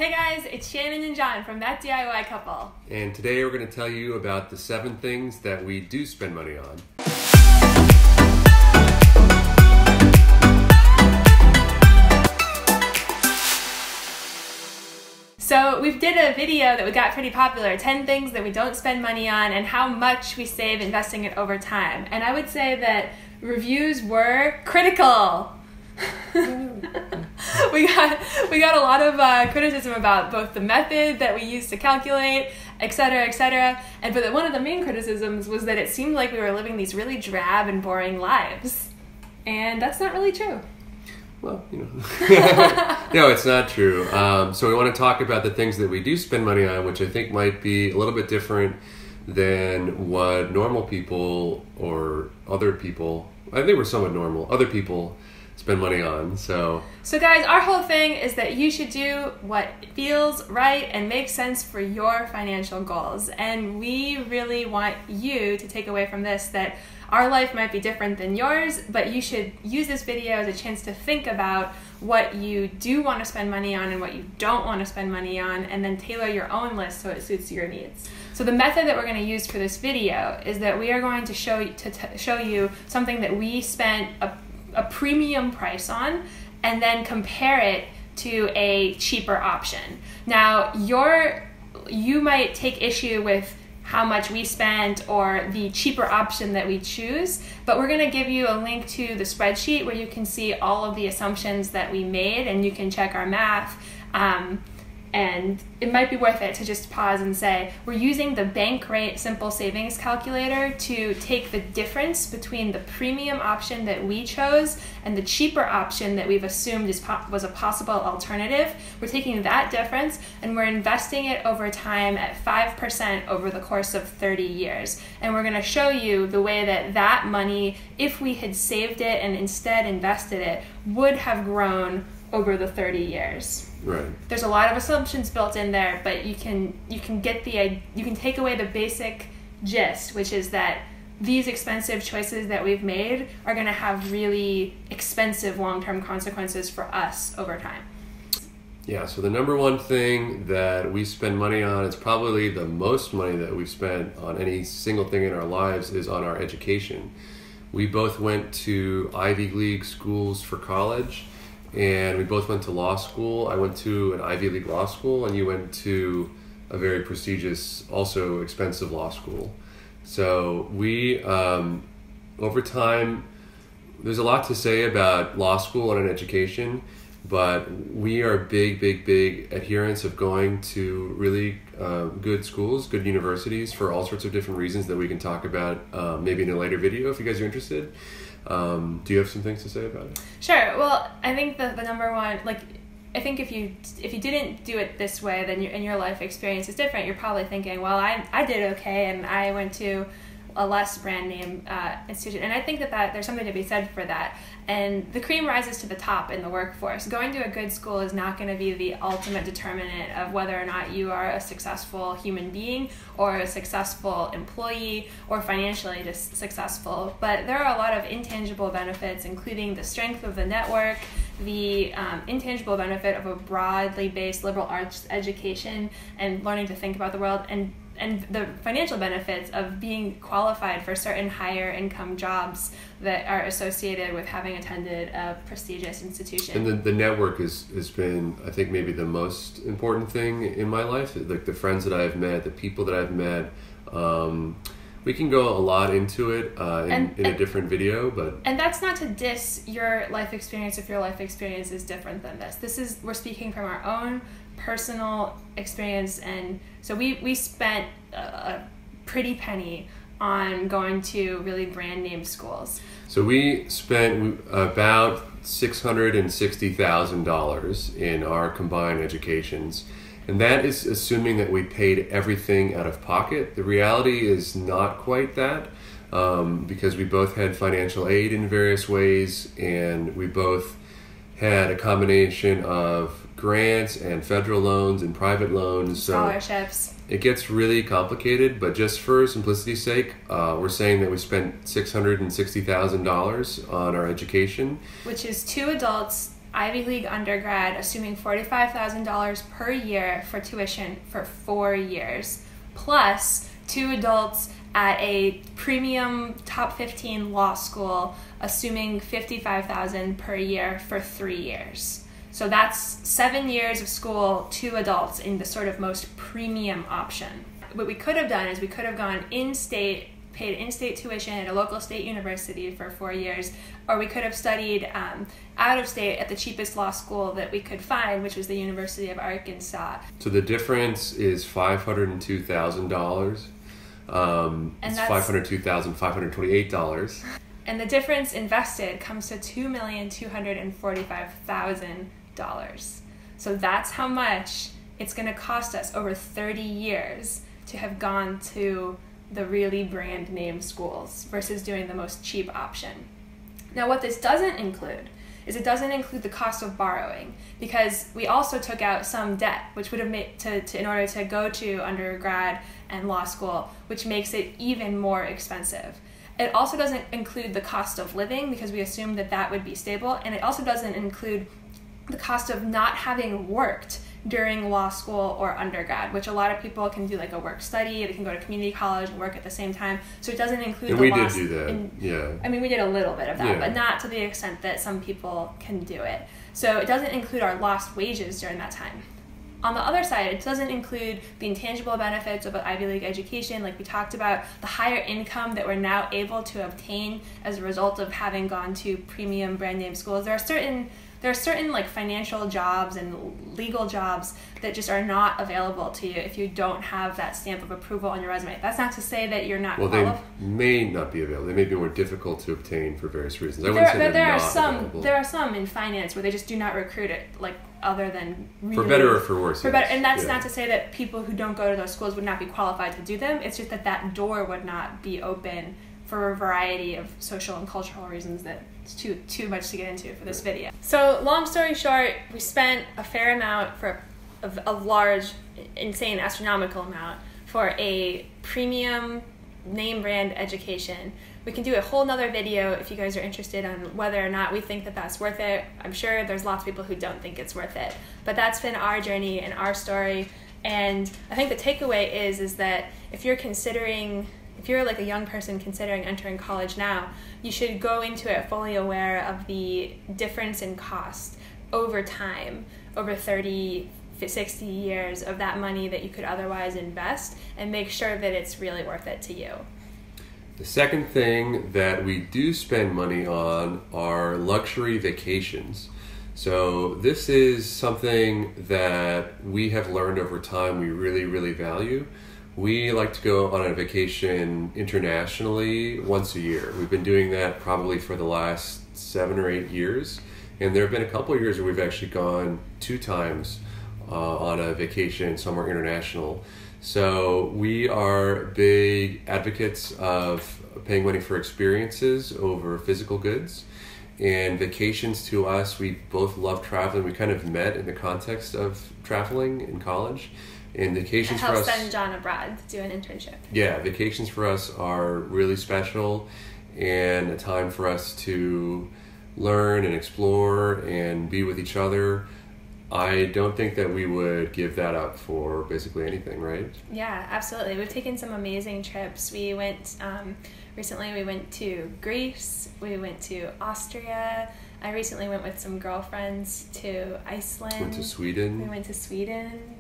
Hey guys, it's Shannon and John from That DIY Couple. And today we're going to tell you about the 7 things that we do spend money on. So we did a video that we got pretty popular, 10 things that we don't spend money on and how much we save investing it over time. And I would say that reviews were critical. we got a lot of criticism about both the method that we used to calculate, etc., etc. But one of the main criticisms was that it seemed like we were living these really drab and boring lives. And that's not really true. Well, no, it's not true. So we want to talk about the things that we do spend money on, which I think might be a little bit different than what normal people or other people, I think we're somewhat normal, other people spend money on. So guys, our whole thing is that you should do what feels right and makes sense for your financial goals. And we really want you to take away from this that our life might be different than yours, but you should use this video as a chance to think about what you do want to spend money on and what you don't want to spend money on, and then tailor your own list so it suits your needs. So the method that we're going to use for this video is that we are going to show you something that we spent a premium price on, and then compare it to a cheaper option. Now, you might take issue with how much we spent or the cheaper option that we choose, but we're going to give you a link to the spreadsheet where you can see all of the assumptions that we made, and you can check our math. And it might be worth it to just pause and say, we're using the bank rate simple savings calculator to take the difference between the premium option that we chose and the cheaper option that we've assumed was a possible alternative. We're taking that difference and we're investing it over time at 5% over the course of 30 years. And we're going to show you the way that money, if we had saved it and instead invested it, would have grown over the 30 years. Right. There's a lot of assumptions built in there, but you can take away the basic gist, which is that these expensive choices that we've made are going to have really expensive long-term consequences for us over time. Yeah, so the number one thing that we spend money on, it's probably the most money that we've spent on any single thing in our lives, is on our education. We both went to Ivy League schools for college, and we both went to law school. I went to an Ivy League law school, and you went to a very prestigious, also expensive law school. So we, over time, there's a lot to say about law school and an education, but we are big adherents of going to really good schools, good universities, for all sorts of different reasons that we can talk about maybe in a later video if you guys are interested. Do you have some things to say about it? Sure. Well, I think the number one, I think if you didn't do it this way, then your life experience is different. You're probably thinking, well, I did okay, and I went to a less brand name institution, and I think that there's something to be said for that. And the cream rises to the top in the workforce. Going to a good school is not going to be the ultimate determinant of whether or not you are a successful human being or a successful employee or financially successful. But there are a lot of intangible benefits, including the strength of the network, the intangible benefit of a broadly based liberal arts education and learning to think about the world, and the financial benefits of being qualified for certain higher income jobs that are associated with having attended a prestigious institution. And the network has been, I think, maybe the most important thing in my life. Like the friends that I've met, the people that I've met. We can go a lot into it in a different video, but... And that's not to diss your life experience if your life experience is different than this. We're speaking from our own personal experience, and so we spent a pretty penny on going to really brand name schools. So we spent about $660,000 in our combined educations, and that is assuming that we paid everything out of pocket. The reality is not quite that, because we both had financial aid in various ways, and we both had a combination of grants and federal loans and private loans. Scholarships. So it gets really complicated, but just for simplicity's sake, we're saying that we spent $660,000 on our education. Which is 2 adults Ivy League undergrad, assuming $45,000 per year for tuition for 4 years, plus 2 adults at a premium top 15 law school, assuming $55,000 per year for 3 years. So that's 7 years of school, 2 adults in the sort of most premium option. What we could have done is we could have gone in-state, paid in-state tuition at a local state university for 4 years, or we could have studied out of state at the cheapest law school that we could find, which was the University of Arkansas. So the difference is $502,000. It's $502,528. And the difference invested comes to $2,245,000. So that's how much it's going to cost us over 30 years to have gone to the really brand name schools versus doing the most cheap option. Now, what this doesn't include is it doesn't include the cost of borrowing, because we also took out some debt, which would have made in order to go to undergrad and law school, which makes it even more expensive. It also doesn't include the cost of living, because we assumed that that would be stable, and it also doesn't include the cost of not having worked during law school or undergrad, which a lot of people can do like a work study, they can go to community college and work at the same time. So it doesn't include the loss. And we did do that, yeah. I mean, we did a little bit of that, but not to the extent that some people can do it. So it doesn't include our lost wages during that time. On the other side, it doesn't include the intangible benefits of an Ivy League education, like we talked about, the higher income that we're now able to obtain as a result of having gone to premium brand name schools. There are certain like financial jobs and legal jobs that just are not available to you if you don't have that stamp of approval on your resume. That's not to say that you're not qualified. They may not be available. They may be more difficult to obtain for various reasons. There are some in finance where they just do not recruit it, like other than really, for better or for worse. For better, and that's not to say that people who don't go to those schools would not be qualified to do them. It's just that that door would not be open for a variety of social and cultural reasons that it's too much to get into for this video. So long story short, we spent a fair amount of a large, insane, astronomical amount for a premium name brand education. We can do a whole nother video if you guys are interested on whether or not we think that that's worth it. I'm sure there's lots of people who don't think it's worth it, but that's been our journey and our story. And I think the takeaway is that if you're like a young person considering entering college now, you should go into it fully aware of the difference in cost over time, over 30, 60 years of that money that you could otherwise invest, and make sure that it's really worth it to you. The second thing that we do spend money on are luxury vacations. So this is something that we have learned over time we really, really value. We like to go on a vacation internationally once a year. We've been doing that probably for the last 7 or 8 years. And there have been a couple of years where we've actually gone 2 times on a vacation somewhere international. So we are big advocates of paying money for experiences over physical goods. And vacations to us, we both love traveling. We kind of met in the context of traveling in college. And vacations for us... send John abroad to do an internship. Yeah, vacations for us are really special and a time for us to learn and explore and be with each other. I don't think that we would give that up for basically anything, right? Yeah, absolutely. We've taken some amazing trips. We went, recently we went to Greece, we went to Austria. I recently went with some girlfriends to Iceland. Went to Sweden. We went to Sweden.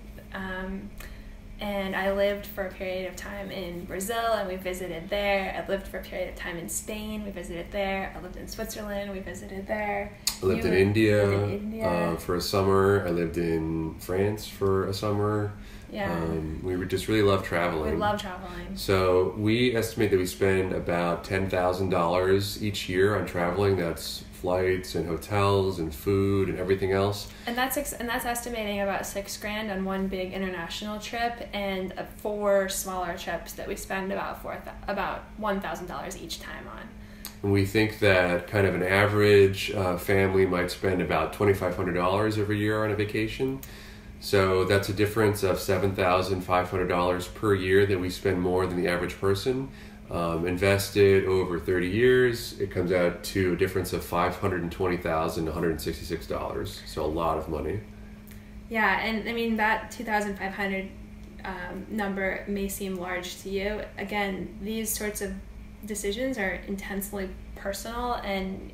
And I lived for a period of time in Brazil, and we visited there. I lived for a period of time in Spain. We visited there. I lived in Switzerland. We visited there. I lived in India for a summer. I lived in France for a summer. Yeah. We just really love traveling. We love traveling. So we estimate that we spend about $10,000 each year on traveling. That's flights and hotels and food and everything else. And that's estimating about $6,000 on one big international trip, and 4 smaller trips that we spend about $1,000 each time on. And we think that kind of an average family might spend about $2,500 every year on a vacation. So that's a difference of $7,500 per year that we spend more than the average person. Invested over 30 years, it comes out to a difference of $520,166. So a lot of money. Yeah, and I mean that 2,500 number may seem large to you. Again, these sorts of decisions are intensely personal, and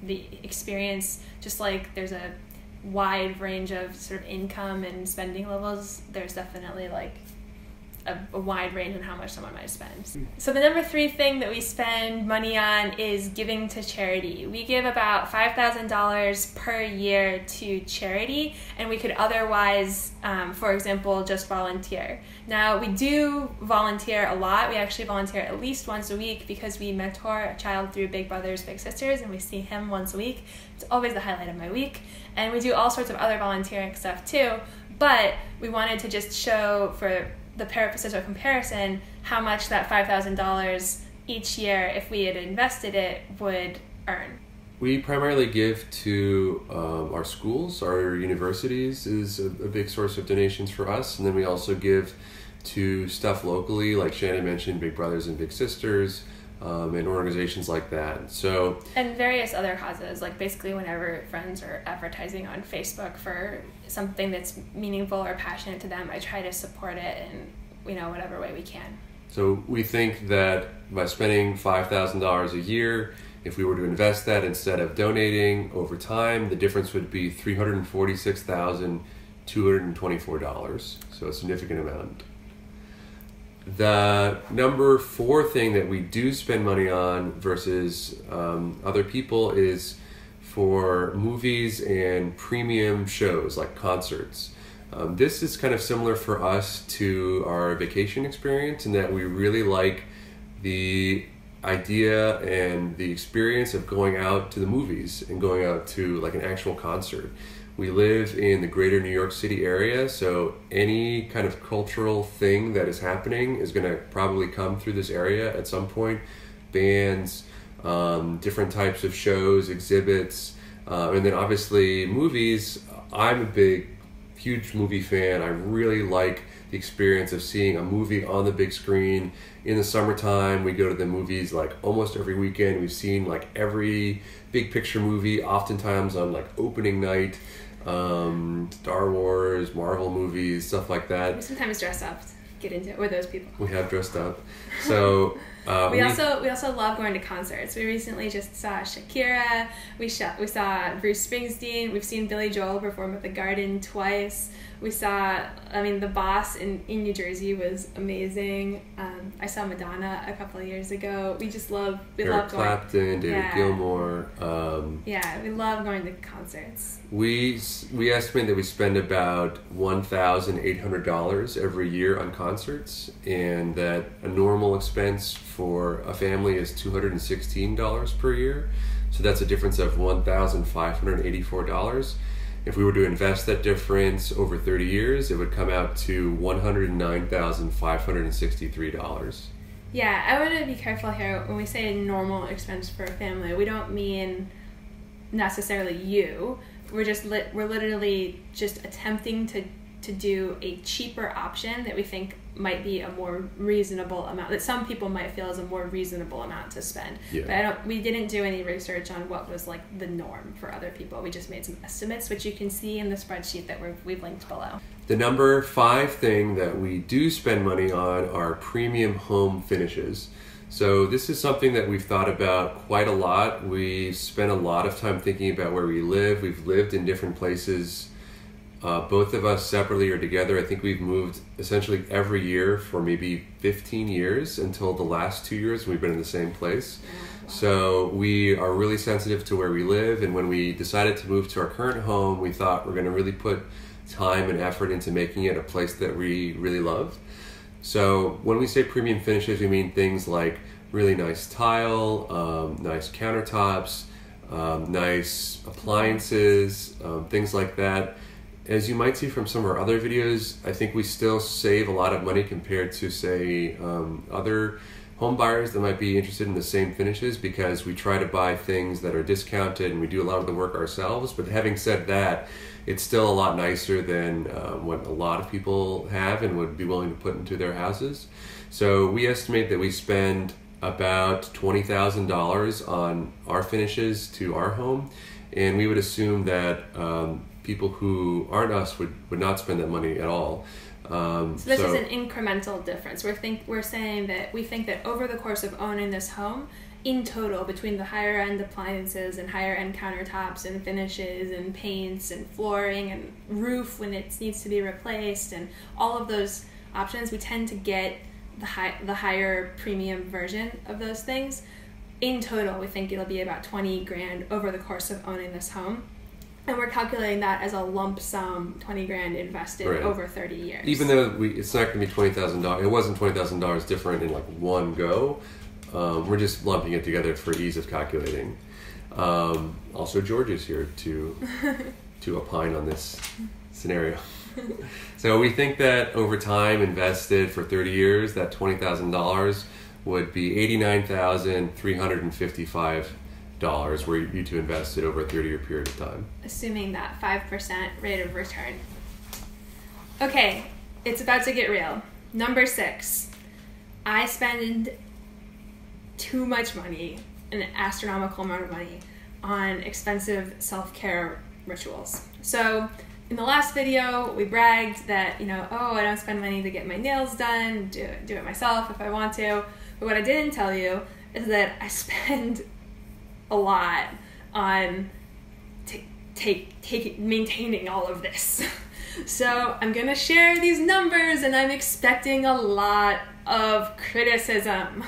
the experience, just like there's a wide range of sort of income and spending levels, there's definitely like a wide range in how much someone might spend. So the number 3 thing that we spend money on is giving to charity. We give about $5,000 per year to charity, and we could otherwise, for example, just volunteer. Now, we do volunteer a lot. We actually volunteer at least once a week because we mentor a child through Big Brothers Big Sisters, and we see him once a week. It's always the highlight of my week. And we do all sorts of other volunteering stuff too, but we wanted to just show, for the purposes of comparison, how much that $5,000 each year, if we had invested it, would earn. We primarily give to our schools. Our universities is a big source of donations for us, and then we also give to stuff locally, like Shannon mentioned, Big Brothers and Big Sisters, and organizations like that. So, and various other causes, like basically whenever friends are advertising on Facebook for something that's meaningful or passionate to them, I try to support it in whatever way we can. So we think that by spending $5,000 a year, if we were to invest that instead of donating over time, the difference would be $346,224. So a significant amount. The number 4 thing that we do spend money on versus other people is for movies and premium shows like concerts. This is kind of similar for us to our vacation experience in that we really like the idea and the experience of going out to the movies and going out to like an actual concert. We live in the greater New York City area, so any kind of cultural thing that is happening is going to probably come through this area at some point. Bands, different types of shows, exhibits, and then obviously movies. I'm a huge movie fan. I really like the experience of seeing a movie on the big screen. In the summertime, we go to the movies like almost every weekend. We've seen like every big picture movie, oftentimes on like opening night. Star Wars, Marvel movies, stuff like that. We sometimes dress up to get into it with those people. We have dressed up. So we also love going to concerts. We recently just saw Shakira. We saw Bruce Springsteen. We've seen Billy Joel perform at the Garden twice. We saw, The Boss in New Jersey was amazing. I saw Madonna a couple of years ago. We love going. Clapton, David Gilmour. We love going to concerts. We estimate that we spend about $1,800 every year on concerts, and that a normal expense for a family is $216 per year. So that's a difference of $1,584. If we were to invest that difference over 30 years, it would come out to $109,563. Yeah, I want to be careful here. When we say normal expense for a family, we don't mean necessarily you. We're literally just attempting to do a cheaper option that we think might be a more reasonable amount, that some people might feel is a more reasonable amount to spend. Yeah. But we didn't do any research on what was like the norm for other people. We just made some estimates, which you can see in the spreadsheet that we've linked below. The number 5 thing that we do spend money on are premium home finishes. So this is something that we've thought about quite a lot. We spent a lot of time thinking about where we live. We've lived in different places, both of us separately or together. I think we've moved essentially every year for maybe 15 years until the last 2 years we've been in the same place. So we are really sensitive to where we live, and when we decided to move to our current home, we thought we're going to really put time and effort into making it a place that we really love. So when we say premium finishes, we mean things like really nice tile, nice countertops, nice appliances, things like that. As you might see from some of our other videos, I think we still save a lot of money compared to, say, other home buyers that might be interested in the same finishes, because we try to buy things that are discounted and we do a lot of the work ourselves. But having said that, it's still a lot nicer than what a lot of people have and would be willing to put into their houses. So we estimate that we spend about $20,000 on our finishes to our home, and we would assume that people who aren't us would not spend that money at all. So this is an incremental difference. We're saying that we think that over the course of owning this home, in total, between the higher end appliances and higher end countertops and finishes and paints and flooring and roof when it needs to be replaced and all of those options, we tend to get the higher premium version of those things. In total, we think it'll be about 20 grand over the course of owning this home. And we're calculating that as a lump sum, 20 grand invested over 30 years. Even though it's not going to be $20,000, it wasn't $20,000 different in like one go. We're just lumping it together for ease of calculating. Also, George is here to opine on this scenario. So we think that over time invested for 30 years, that $20,000 would be $89,355 were you to invest it over a 30-year period of time. Assuming that 5% rate of return. Okay, it's about to get real. Number 6, I spend too much money, an astronomical amount of money, on expensive self-care rituals. So in the last video, we bragged that, I don't spend money to get my nails done, do it myself if I want to. But what I didn't tell you is that I spend a lot on maintaining all of this. So I'm gonna share these numbers and I'm expecting a lot of criticism,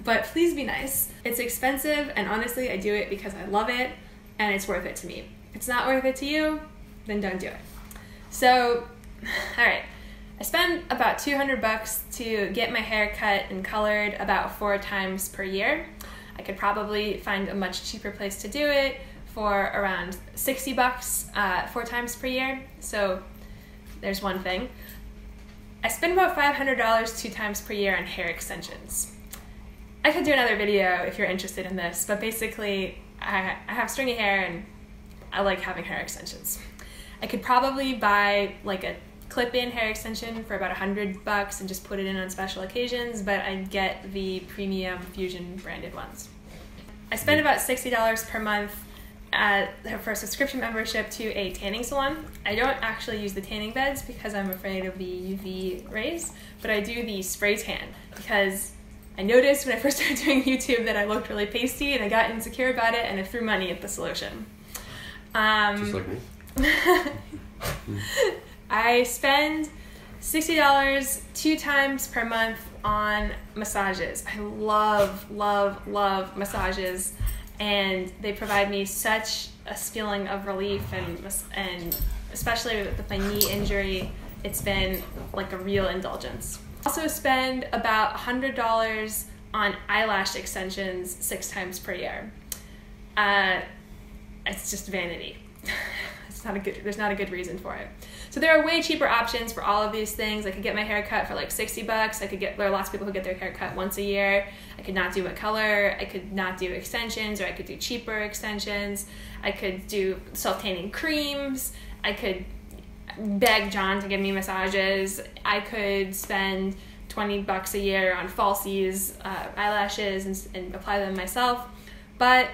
but please be nice. It's expensive, and honestly I do it because I love it and it's worth it to me. If it's not worth it to you, then don't do it. So, all right, I spend about $200 to get my hair cut and colored about 4 times per year. I could probably find a much cheaper place to do it for around $60 4 times per year. So there's one thing. I spend about $500 2 times per year on hair extensions. I could do another video if you're interested in this, but basically I have stringy hair and I like having hair extensions. I could probably buy like a clip-in hair extension for about $100 and just put it in on special occasions, but I get the premium Fusion branded ones. I spend about $60 per month for a subscription membership to a tanning salon. I don't actually use the tanning beds because I'm afraid of the UV rays, but I do the spray tan because I noticed when I first started doing YouTube that I looked really pasty and I got insecure about it and I threw money at the solution. Just like me. I spend $60 2 times per month on massages. I love, love, love massages, and they provide me such a feeling of relief, and especially with my knee injury, it's been like a real indulgence. I also spend about $100 on eyelash extensions 6 times per year. It's just vanity. There's not a good reason for it. So there are way cheaper options for all of these things. I could get my hair cut for like $60. There are lots of people who get their hair cut once a year. I could not do a color. I could not do extensions, or I could do cheaper extensions. I could do self-tanning creams. I could beg John to give me massages. I could spend $20 a year on falsies, eyelashes, and apply them myself. But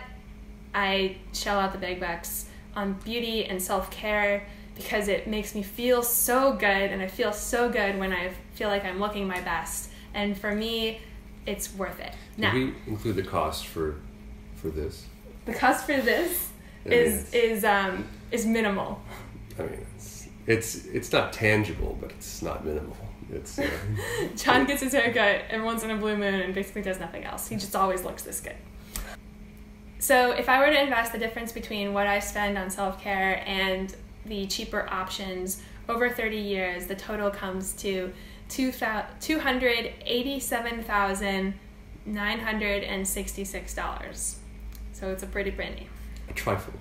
I shell out the big bucks on beauty and self-care because it makes me feel so good, and I feel so good when I feel like I'm looking my best. And for me, it's worth it. Now, did we include the cost for this? The cost for this is minimal. I mean, it's not tangible, but it's not minimal. It's John gets his hair cut every once in a blue moon and basically does nothing else. He just always looks this good. So if I were to invest the difference between what I spend on self-care and the cheaper options over 30 years, the total comes to $287,966. So it's a pretty penny. A trifle.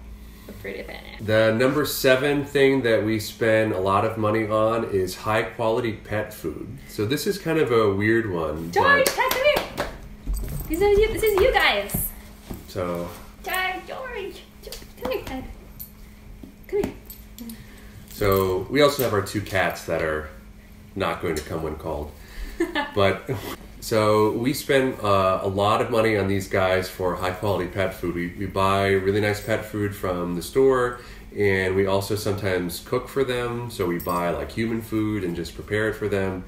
A pretty penny. The number 7 thing that we spend a lot of money on is high quality pet food. So this is kind of a weird one. George, pass it here. This is you guys. So. George. Come here, Ted. Come here. So we also have our 2 cats that are not going to come when called. But so we spend a lot of money on these guys for high quality pet food. We buy really nice pet food from the store, and we also sometimes cook for them. So we buy like human food and just prepare it for them.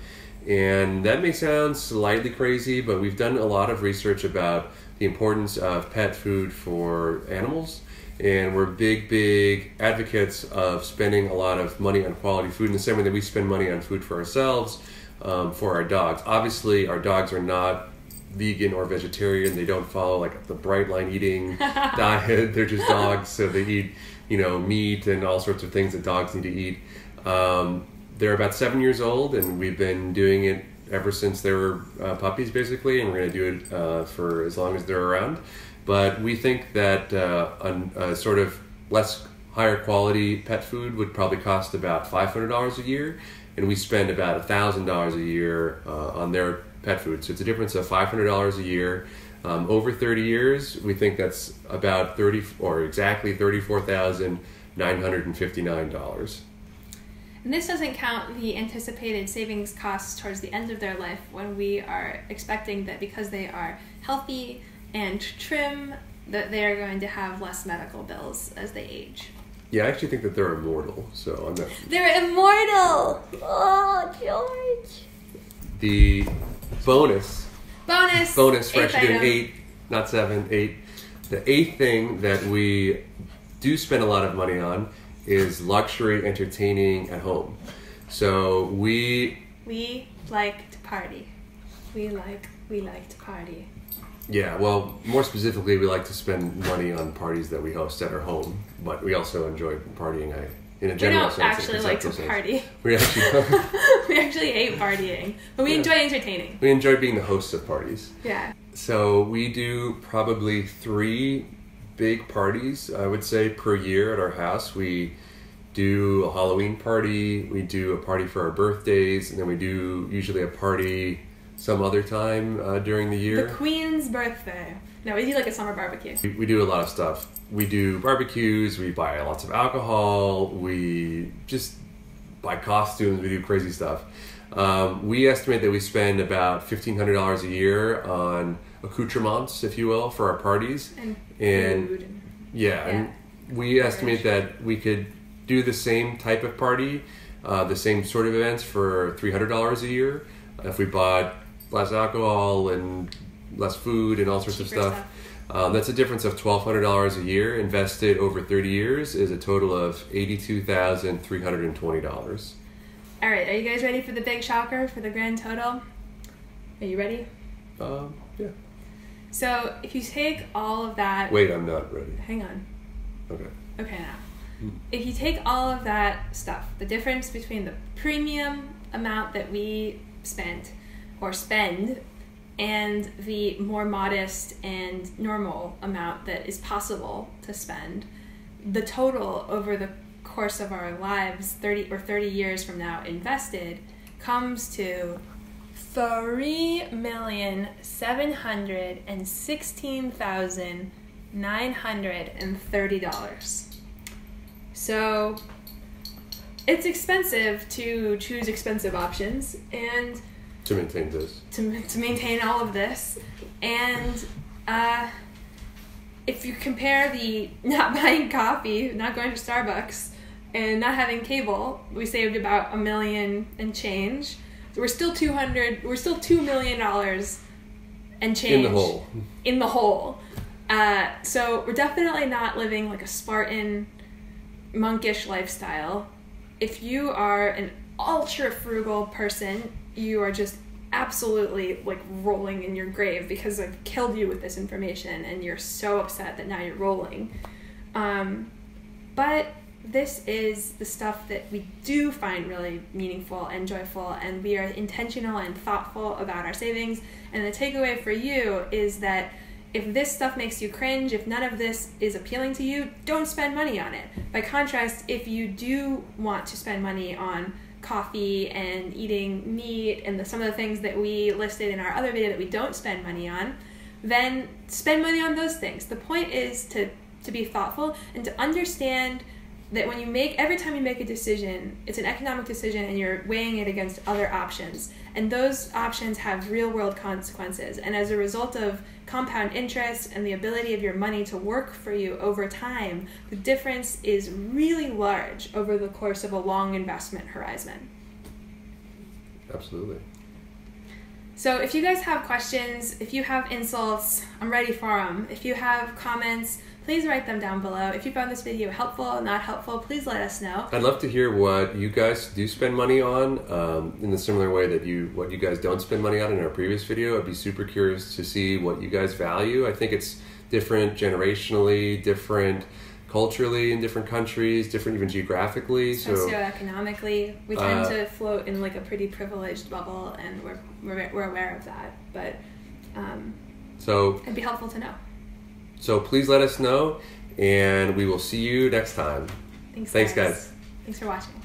And that may sound slightly crazy, but we've done a lot of research about the importance of pet food for animals. And we're big advocates of spending a lot of money on quality food in the same way that we spend money on food for ourselves, for our dogs. Obviously, our dogs are not vegan or vegetarian. They don't follow like the bright line eating diet. They're just dogs, so they eat, meat and all sorts of things that dogs need to eat. They're about 7 years old, and we've been doing it ever since they were puppies, basically, and we're going to do it for as long as they're around. But we think that a sort of less higher quality pet food would probably cost about $500 a year, and we spend about $1,000 a year on their pet food. So it's a difference of $500 a year. Over 30 years, we think that's about exactly $34,959. And this doesn't count the anticipated savings costs towards the end of their life, when we are expecting that because they are healthy and trim, that they are going to have less medical bills as they age. Yeah, I actually think that they're immortal, so I'm not... They're immortal! Oh, George! The bonus for actually doing 8, not 7, 8. The 8th thing that we do spend a lot of money on is luxury entertaining at home. So we like to party. We like to party. Yeah, well, more specifically, we like to spend money on parties that we host at our home, but we also enjoy partying in a general sense. We don't actually like to party. We actually we actually hate partying, but we enjoy entertaining. We enjoy being the hosts of parties. Yeah. So we do probably 3 big parties, I would say, per year at our house. We do a Halloween party, we do a party for our birthdays, and then we do usually a party some other time during the year. The Queen's birthday. No, we do like a summer barbecue. We do a lot of stuff. We do barbecues, we buy lots of alcohol, we just buy costumes, we do crazy stuff. We estimate that we spend about $1,500 a year on accoutrements, if you will, for our parties. And food. And we estimate that we could do the same type of party, the same sort of events for $300 a year if we bought less alcohol and less food and all sorts of stuff. That's a difference of $1,200 a year. Invested over 30 years is a total of $82,320. All right, are you guys ready for the big shocker, for the grand total? Are you ready? Yeah. So if you take all of that... Wait, I'm not ready. Hang on. Okay. Okay, now. If you take all of that stuff, the difference between the premium amount that we spend, and the more modest and normal amount that is possible to spend, the total over the course of our lives, 30 years from now invested, comes to $3,716,930. So it's expensive to choose expensive options and to maintain this. To maintain all of this. And if you compare the not buying coffee, not going to Starbucks, and not having cable, we saved about $1 million and change. So we're still $2 million and change. In the hole. So we're definitely not living like a Spartan, monkish lifestyle. If you are an ultra frugal person, you are just absolutely like rolling in your grave because I've killed you with this information and you're so upset that now you're rolling. But this is the stuff that we do find really meaningful and joyful, and we are intentional and thoughtful about our savings. And the takeaway for you is that if this stuff makes you cringe, if none of this is appealing to you, don't spend money on it. By contrast, if you do want to spend money on coffee and eating meat and some of the things that we listed in our other video that we don't spend money on, then spend money on those things. The point is to be thoughtful and to understand that when every time you make a decision, it's an economic decision and you're weighing it against other options. And those options have real world consequences. And as a result of compound interest and the ability of your money to work for you over time, the difference is really large over the course of a long investment horizon. Absolutely. So if you guys have questions, if you have insults, I'm ready for them. If you have comments, please write them down below. If you found this video helpful, not helpful, please let us know. I'd love to hear what you guys do spend money on in the similar way that what you guys don't spend money on in our previous video. I'd be super curious to see what you guys value. I think it's different generationally, different culturally in different countries, different even geographically. Socioeconomically, we tend to float in like a pretty privileged bubble, and we're aware of that. But it'd be helpful to know. So please let us know, and we will see you next time. Thanks guys. Thanks for watching.